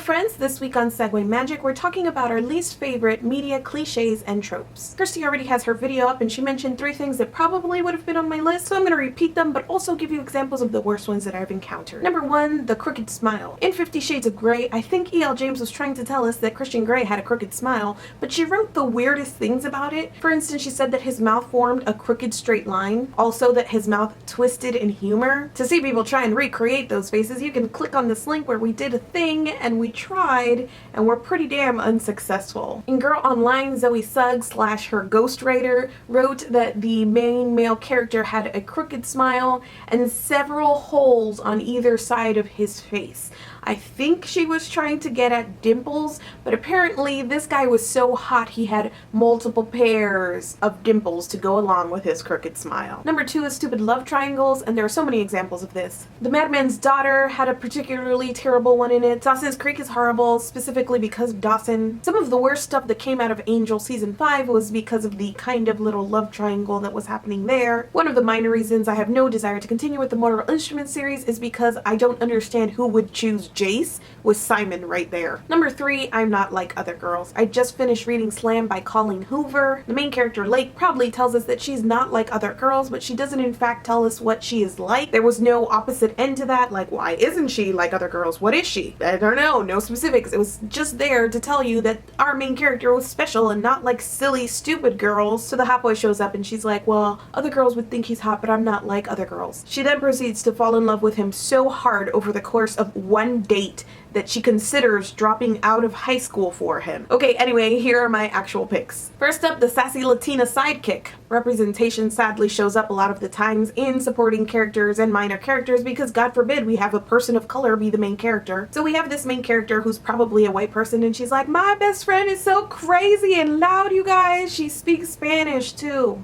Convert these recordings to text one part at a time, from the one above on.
friends, this week on Segue Magic, we're talking about our least favorite media cliches and tropes. Kirsti already has her video up and she mentioned 3 things that probably would have been on my list, so I'm going to repeat them but also give you examples of the worst ones that I've encountered. Number 1, the crooked smile. In 50 Shades of Grey, I think E.L. James was trying to tell us that Christian Grey had a crooked smile, but she wrote the weirdest things about it. For instance, she said that his mouth formed a crooked straight line, also that his mouth twisted in humor. To see people try and recreate those faces, you can click on this link where we did a thing and we tried and we're pretty damn unsuccessful. In Girl Online, Zoe Suggs / her ghostwriter wrote that the main male character had a crooked smile and several holes on either side of his face. I think she was trying to get at dimples, but apparently this guy was so hot he had multiple pairs of dimples to go along with his crooked smile. Number 2 is stupid love triangles, and there are so many examples of this. The Madman's Daughter had a particularly terrible one in it. Dawson's Creek is horrible, specifically because of Dawson. Some of the worst stuff that came out of Angel Season 5 was because of the kind of little love triangle that was happening there. One of the minor reasons I have no desire to continue with the Mortal Instruments series is because I don't understand who would choose Jace with Simon right there. Number 3, I'm not like other girls. I just finished reading Slam by Colleen Hoover. The main character, Lake, proudly tells us that she's not like other girls, but she doesn't in fact tell us what she is like. There was no opposite end to that, like why isn't she like other girls? What is she? I don't know, no specifics. It was just there to tell you that our main character was special and not like silly, stupid girls. So the hot boy shows up and she's like, well, other girls would think he's hot, but I'm not like other girls. She then proceeds to fall in love with him so hard over the course of one date that she considers dropping out of high school for him. Okay, anyway, here are my actual picks. First up, the sassy Latina sidekick. Representation sadly shows up a lot of the times in supporting characters and minor characters because God forbid we have a person of color be the main character. So we have this main character who's probably a white person and she's like, my best friend is so crazy and loud, you guys. She speaks Spanish too.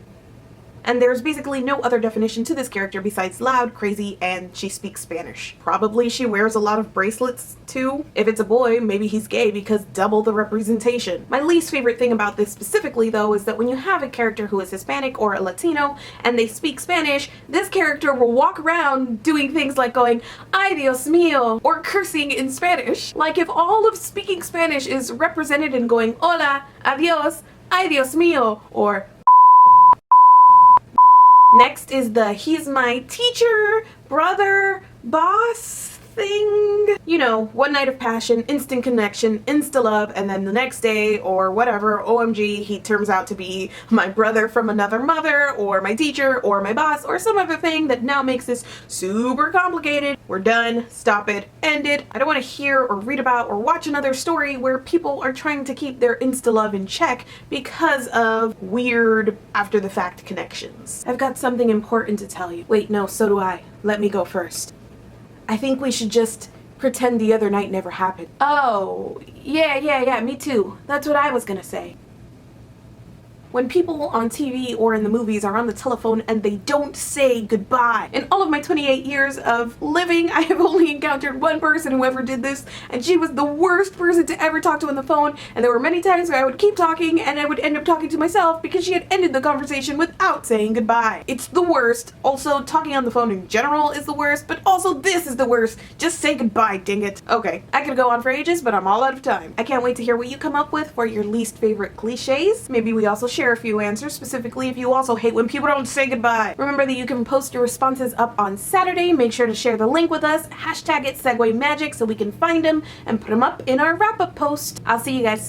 And there's basically no other definition to this character besides loud, crazy, and she speaks Spanish. Probably she wears a lot of bracelets too. If it's a boy, maybe he's gay because double the representation. My least favorite thing about this specifically though is that when you have a character who is Hispanic or a Latino and they speak Spanish, this character will walk around doing things like going, ay Dios mío, or cursing in Spanish. Like if all of speaking Spanish is represented in going, hola, adios, ay Dios mío, or next is the he's my teacher, brother, boss thing. You know, one night of passion, instant connection, insta-love, and then the next day or whatever, OMG, he turns out to be my brother from another mother, or my teacher, or my boss, or some other thing that now makes this super complicated. We're done. Stop it. End it. I don't want to hear or read about or watch another story where people are trying to keep their insta-love in check because of weird after-the-fact connections. I've got something important to tell you. Wait, no, so do I. Let me go first. I think we should just pretend the other night never happened. Oh, yeah, me too. That's what I was gonna say. When people on TV or in the movies are on the telephone and they don't say goodbye. In all of my 28 years of living, I have only encountered one person who ever did this, and she was the worst person to ever talk to on the phone, and there were many times where I would keep talking and I would end up talking to myself because she had ended the conversation without saying goodbye. It's the worst. Also, talking on the phone in general is the worst, but also this is the worst. Just say goodbye, dang it. Okay, I could go on for ages, but I'm all out of time. I can't wait to hear what you come up with for your least favorite cliches. Maybe we also share a few answers, specifically if you also hate when people don't say goodbye. Remember that you can post your responses up on Saturday. Make sure to share the link with us, hashtag it Segue Magic so we can find them and put them up in our wrap-up post. I'll see you guys soon.